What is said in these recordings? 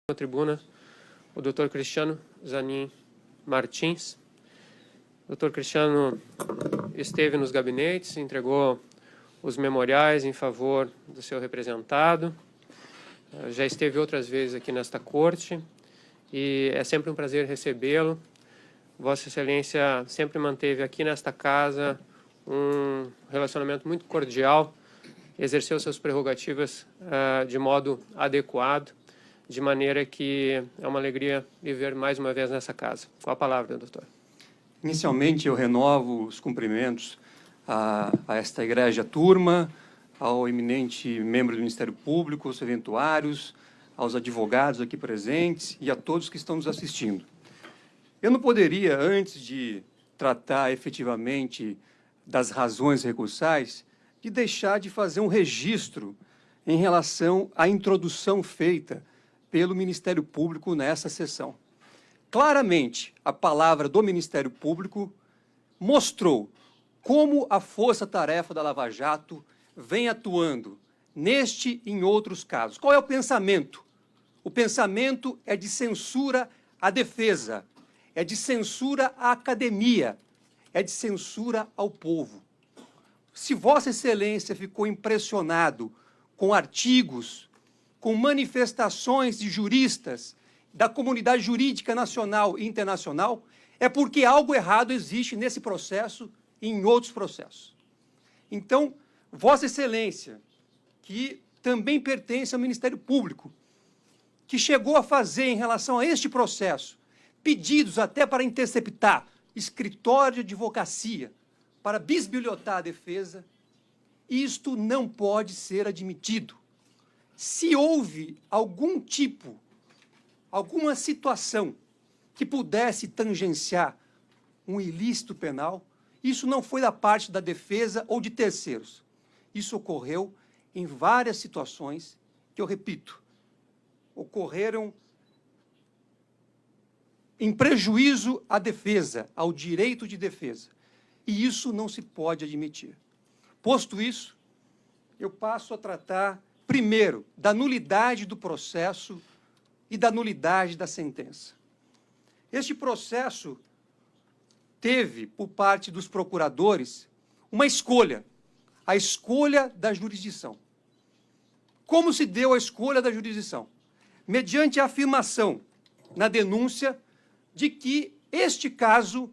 Na tribuna, o Dr. Cristiano Zanin Martins. O Dr. Cristiano esteve nos gabinetes, entregou os memoriais em favor do seu representado. Já esteve outras vezes aqui nesta corte e é sempre um prazer recebê-lo. Vossa Excelência sempre manteve aqui nesta casa um relacionamento muito cordial, exerceu suas prerrogativas de modo adequado, de maneira que é uma alegria lhe ver mais uma vez nessa casa. Com a palavra, doutor. Inicialmente, eu renovo os cumprimentos a esta egrégia turma, ao eminente membro do Ministério Público, aos eventuários, aos advogados aqui presentes e a todos que estão nos assistindo. Eu não poderia, antes de tratar efetivamente das razões recursais, de deixar de fazer um registro em relação à introdução feita pelo Ministério Público nessa sessão. Claramente, a palavra do Ministério Público mostrou como a força-tarefa da Lava Jato vem atuando neste e em outros casos. Qual é o pensamento? O pensamento é de censura à defesa, é de censura à academia, é de censura ao povo. Se Vossa Excelência ficou impressionado com artigos, com manifestações de juristas da comunidade jurídica nacional e internacional, é porque algo errado existe nesse processo e em outros processos. Então, Vossa Excelência, que também pertence ao Ministério Público, que chegou a fazer em relação a este processo pedidos até para interceptar escritório de advocacia, para bisbilhotar a defesa, isto não pode ser admitido. Se houve algum tipo, alguma situação que pudesse tangenciar um ilícito penal, isso não foi da parte da defesa ou de terceiros. Isso ocorreu em várias situações que, eu repito, ocorreram em prejuízo à defesa, ao direito de defesa. E isso não se pode admitir. Posto isso, eu passo a tratar, primeiro, da nulidade do processo e da nulidade da sentença. Este processo teve, por parte dos procuradores, uma escolha, a escolha da jurisdição. Como se deu a escolha da jurisdição? Mediante a afirmação na denúncia de que este caso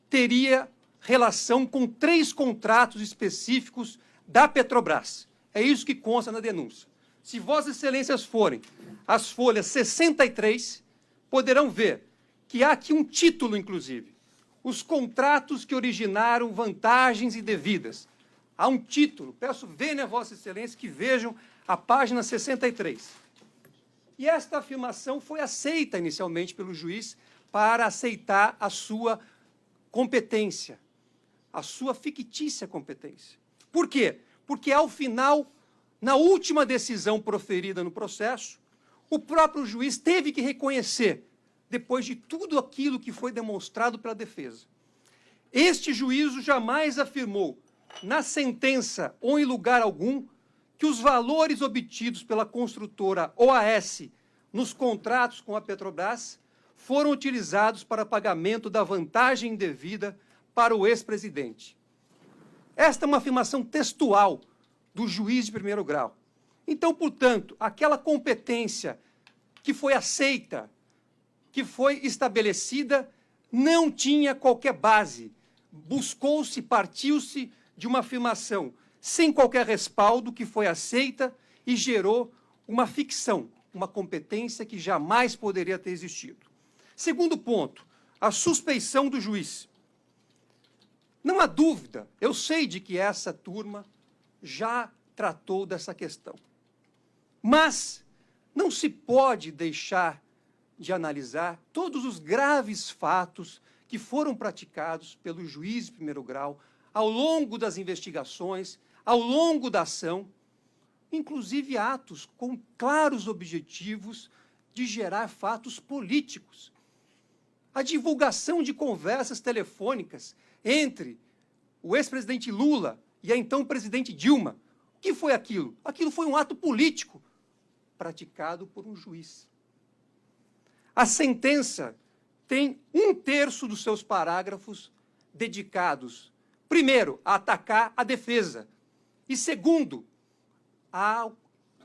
teria relação com 3 contratos específicos da Petrobras. É isso que consta na denúncia. Se Vossas Excelências forem às folhas 63, poderão ver que há aqui um título, inclusive. Os contratos que originaram vantagens indevidas. Há um título. Peço, venham a Vossa Excelência que vejam a página 63. E esta afirmação foi aceita inicialmente pelo juiz para aceitar a sua competência, a sua fictícia competência. Por quê? Porque, ao final, na última decisão proferida no processo, o próprio juiz teve que reconhecer, depois de tudo aquilo que foi demonstrado pela defesa. Este juízo jamais afirmou, na sentença ou em lugar algum, que os valores obtidos pela construtora OAS nos contratos com a Petrobras foram utilizados para pagamento da vantagem indevida para o ex-presidente. Esta é uma afirmação textual do juiz de primeiro grau. Então, portanto, aquela competência que foi aceita, que foi estabelecida, não tinha qualquer base. Buscou-se, partiu-se de uma afirmação sem qualquer respaldo que foi aceita e gerou uma ficção, uma competência que jamais poderia ter existido. Segundo ponto, a suspeição do juiz. Não há dúvida, eu sei de que essa turma já tratou dessa questão. Mas não se pode deixar de analisar todos os graves fatos que foram praticados pelo juiz de primeiro grau ao longo das investigações, ao longo da ação, inclusive atos com claros objetivos de gerar fatos políticos. A divulgação de conversas telefônicas entre o ex-presidente Lula e a então presidente Dilma. O que foi aquilo? Aquilo foi um ato político praticado por um juiz. A sentença tem 1/3 dos seus parágrafos dedicados, primeiro, a atacar a defesa, e segundo, a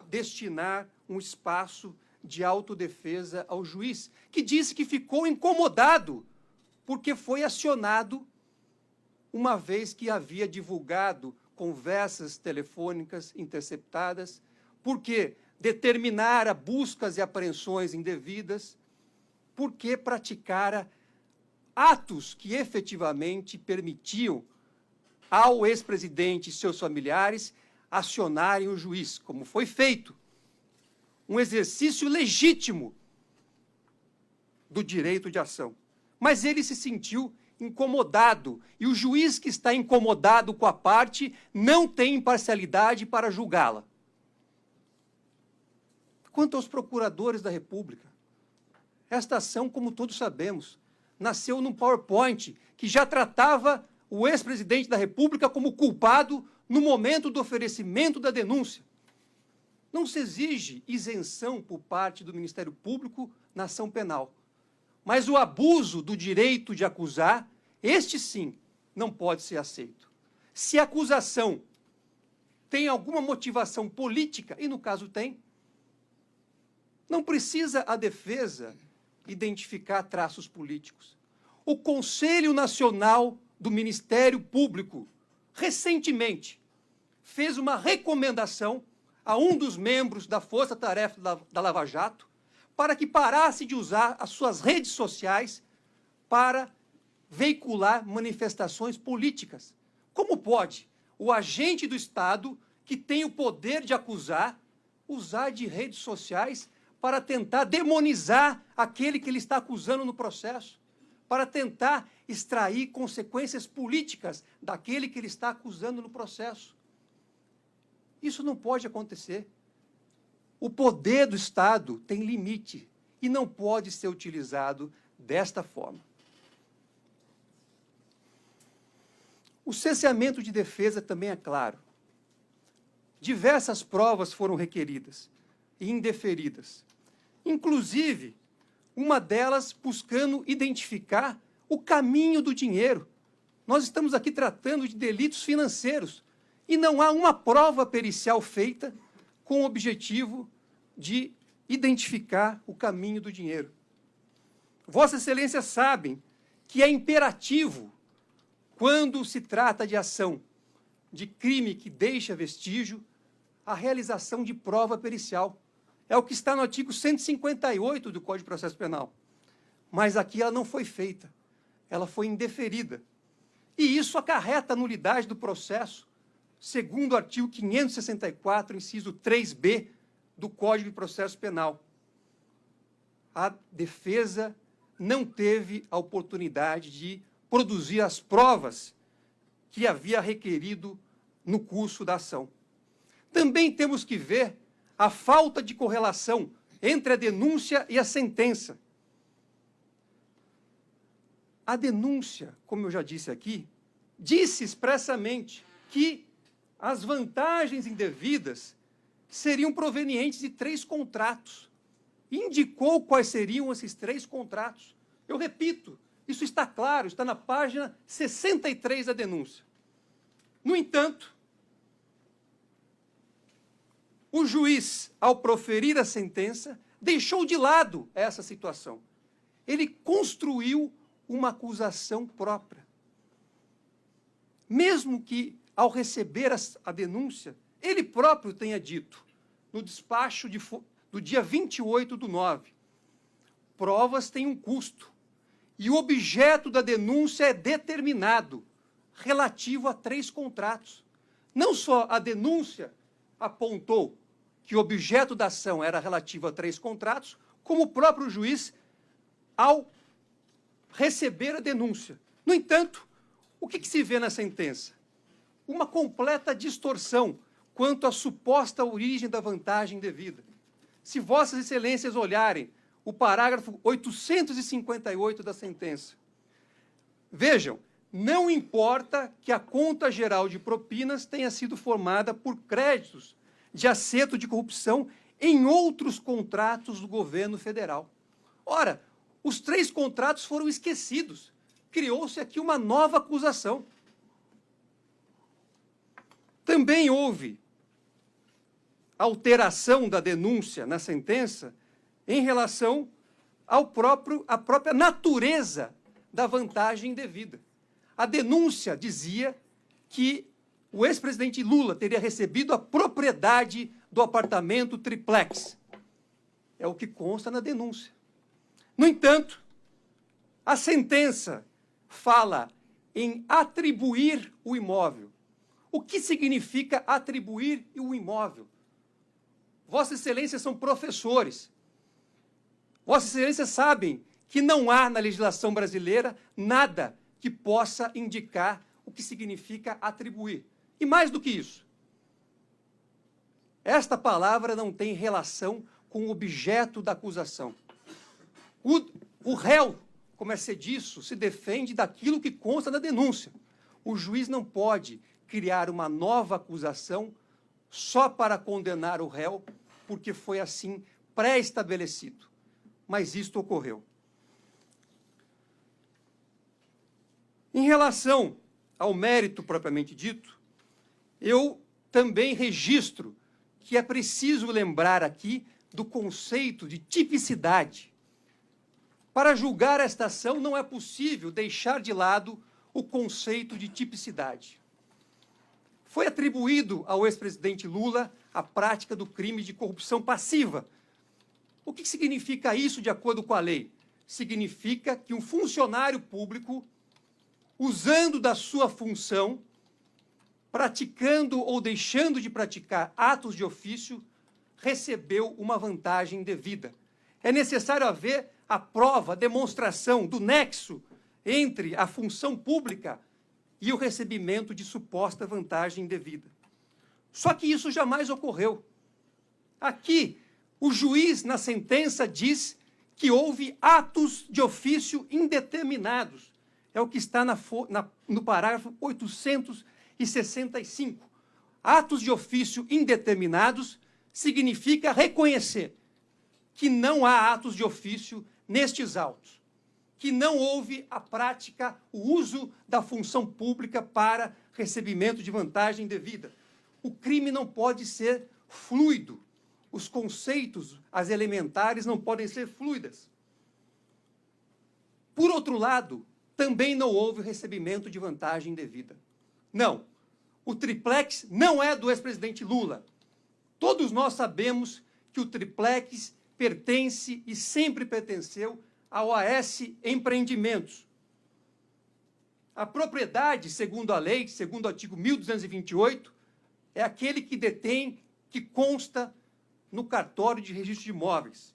destinar um espaço de autodefesa ao juiz, que disse que ficou incomodado porque foi acionado uma vez que havia divulgado conversas telefônicas interceptadas, porque determinara buscas e apreensões indevidas, porque praticara atos que efetivamente permitiam ao ex-presidente e seus familiares acionarem o juiz, como foi feito. Um exercício legítimo do direito de ação. Mas ele se sentiu incomodado, e o juiz que está incomodado com a parte não tem imparcialidade para julgá-la. Quanto aos procuradores da República, esta ação, como todos sabemos, nasceu num PowerPoint que já tratava o ex-presidente da República como culpado no momento do oferecimento da denúncia. Não se exige isenção por parte do Ministério Público na ação penal, mas o abuso do direito de acusar, este sim, não pode ser aceito. Se a acusação tem alguma motivação política, e no caso tem, não precisa a defesa identificar traços políticos. O Conselho Nacional do Ministério Público, recentemente, fez uma recomendação a um dos membros da Força Tarefa da Lava Jato para que parasse de usar as suas redes sociais para veicular manifestações políticas. Como pode o agente do Estado, que tem o poder de acusar, usar de redes sociais para tentar demonizar aquele que ele está acusando no processo, para tentar extrair consequências políticas daquele que ele está acusando no processo? Isso não pode acontecer. O poder do Estado tem limite e não pode ser utilizado desta forma. O cerceamento de defesa também é claro. Diversas provas foram requeridas e indeferidas. Inclusive, uma delas buscando identificar o caminho do dinheiro. Nós estamos aqui tratando de delitos financeiros e não há uma prova pericial feita com o objetivo de identificar o caminho do dinheiro. Vossa Excelência sabem que é imperativo, quando se trata de ação de crime que deixa vestígio, a realização de prova pericial. É o que está no artigo 158 do Código de Processo Penal. Mas aqui ela não foi feita, ela foi indeferida. E isso acarreta a nulidade do processo, segundo o artigo 564, inciso 3b, do Código de Processo Penal. A defesa não teve a oportunidade de produzir as provas que havia requerido no curso da ação. Também temos que ver a falta de correlação entre a denúncia e a sentença. A denúncia, como eu já disse aqui, disse expressamente que as vantagens indevidas seriam provenientes de 3 contratos. Indicou quais seriam esses 3 contratos. Eu repito, isso está claro, está na página 63 da denúncia. No entanto, o juiz, ao proferir a sentença, deixou de lado essa situação. Ele construiu uma acusação própria. Mesmo que, ao receber a denúncia, ele próprio tenha dito, no despacho do dia 28/9, provas têm um custo, e o objeto da denúncia é determinado, relativo a 3 contratos. Não só a denúncia apontou que o objeto da ação era relativo a 3 contratos, como o próprio juiz, ao receber a denúncia. No entanto, o que se vê na sentença? Uma completa distorção quanto à suposta origem da vantagem devida. Se Vossas Excelências olharem o parágrafo 858 da sentença, vejam, não importa que a conta geral de propinas tenha sido formada por créditos de acerto de corrupção em outros contratos do governo federal. Ora, os 3 contratos foram esquecidos. Criou-se aqui uma nova acusação. Também houve alteração da denúncia na sentença em relação à própria natureza da vantagem indevida. A denúncia dizia que o ex-presidente Lula teria recebido a propriedade do apartamento triplex. É o que consta na denúncia. No entanto, a sentença fala em atribuir o imóvel. O que significa atribuir o imóvel? Vossa Excelência são professores. Vossa Excelência sabem que não há na legislação brasileira nada que possa indicar o que significa atribuir. E mais do que isso, esta palavra não tem relação com o objeto da acusação. O réu, como é disso, se defende daquilo que consta na denúncia. O juiz não pode criar uma nova acusação só para condenar o réu, porque foi assim pré-estabelecido. Mas isto ocorreu. Em relação ao mérito propriamente dito, eu também registro que é preciso lembrar aqui do conceito de tipicidade. Para julgar esta ação, não é possível deixar de lado o conceito de tipicidade. Foi atribuído ao ex-presidente Lula a prática do crime de corrupção passiva. O que significa isso de acordo com a lei? Significa que um funcionário público, usando da sua função, praticando ou deixando de praticar atos de ofício, recebeu uma vantagem indevida. É necessário haver a prova, a demonstração do nexo entre a função pública e o recebimento de suposta vantagem indevida. Só que isso jamais ocorreu. Aqui, o juiz, na sentença, diz que houve atos de ofício indeterminados. É o que está no parágrafo 865. Atos de ofício indeterminados significa reconhecer que não há atos de ofício nestes autos, que não houve a prática, o uso da função pública para recebimento de vantagem indevida. O crime não pode ser fluido. Os conceitos, as elementares, não podem ser fluidas. Por outro lado, também não houve recebimento de vantagem indevida. Não, o triplex não é do ex-presidente Lula. Todos nós sabemos que o triplex pertence e sempre pertenceu ao AS Empreendimentos. A propriedade, segundo a lei, segundo o artigo 1228, é aquele que detém, que consta no cartório de registro de imóveis.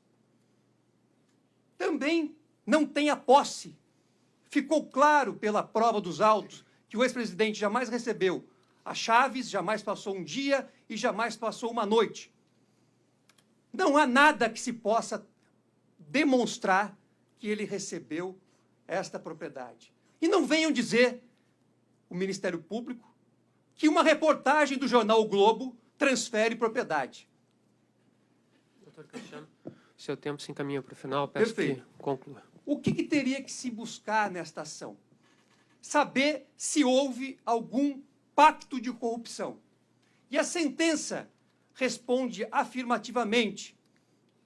Também não tem a posse. Ficou claro pela prova dos autos que o ex-presidente jamais recebeu as chaves, jamais passou um dia e jamais passou uma noite. Não há nada que se possa demonstrar que ele recebeu esta propriedade. E não venham dizer, o Ministério Público, que uma reportagem do jornal O Globo transfere propriedade. Doutor Cristiano, seu tempo se encaminha para o final, peço que conclua. O que teria que se buscar nesta ação? Saber se houve algum pacto de corrupção. E a sentença responde afirmativamente,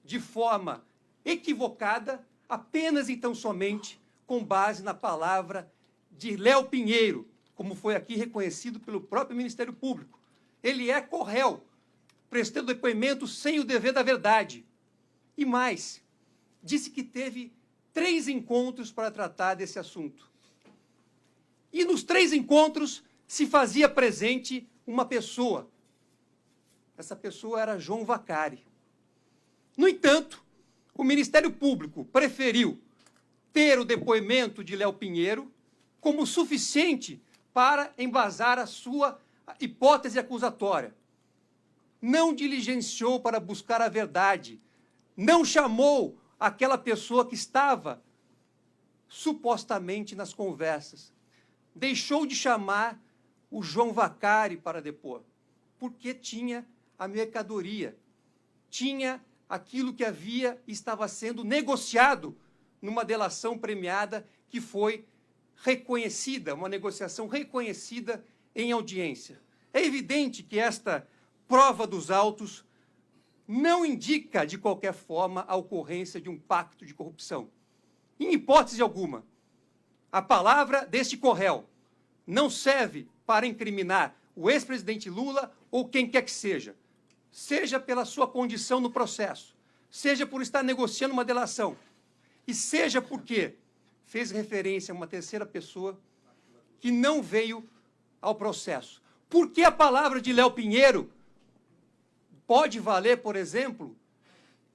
de forma equivocada, apenas e tão somente com base na palavra de Léo Pinheiro, como foi aqui reconhecido pelo próprio Ministério Público. Ele é corréu, prestando depoimento sem o dever da verdade. E mais, disse que teve 3 encontros para tratar desse assunto. E nos 3 encontros se fazia presente uma pessoa. Essa pessoa era João Vacari. No entanto, o Ministério Público preferiu ter o depoimento de Léo Pinheiro como suficiente para embasar a sua hipótese acusatória. Não diligenciou para buscar a verdade, não chamou aquela pessoa que estava supostamente nas conversas. Deixou de chamar o João Vacari para depor, porque tinha a mercadoria, tinha aquilo que havia e estava sendo negociado numa delação premiada que foi reconhecida, uma negociação reconhecida em audiência. É evidente que esta prova dos autos não indica, de qualquer forma, a ocorrência de um pacto de corrupção. Em hipótese alguma, a palavra deste corréu não serve para incriminar o ex-presidente Lula ou quem quer que seja pela sua condição no processo, seja por estar negociando uma delação, e seja porque fez referência a uma terceira pessoa que não veio ao processo. Por que a palavra de Léo Pinheiro pode valer, por exemplo,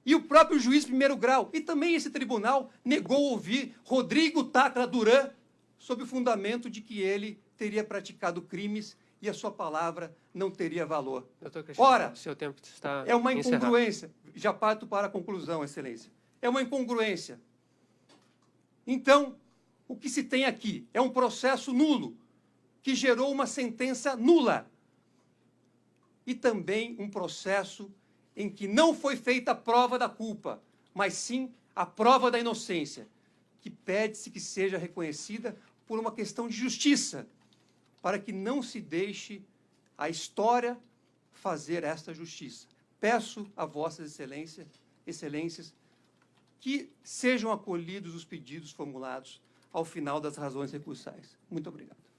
e o próprio juiz de primeiro grau, e também esse tribunal, negou ouvir Rodrigo Tacla Duran sob o fundamento de que ele teria praticado crimes e a sua palavra não teria valor. Doutor Cristiano, Ora, seu tempo está é uma encerrado. incongruência. Já parto para a conclusão, Excelência. É uma incongruência. Então, o que se tem aqui é um processo nulo, que gerou uma sentença nula. E também um processo em que não foi feita a prova da culpa, mas sim a prova da inocência, que pede-se que seja reconhecida por uma questão de justiça, para que não se deixe a história fazer esta justiça. Peço a vossas excelências que sejam acolhidos os pedidos formulados ao final das razões recursais. Muito obrigado.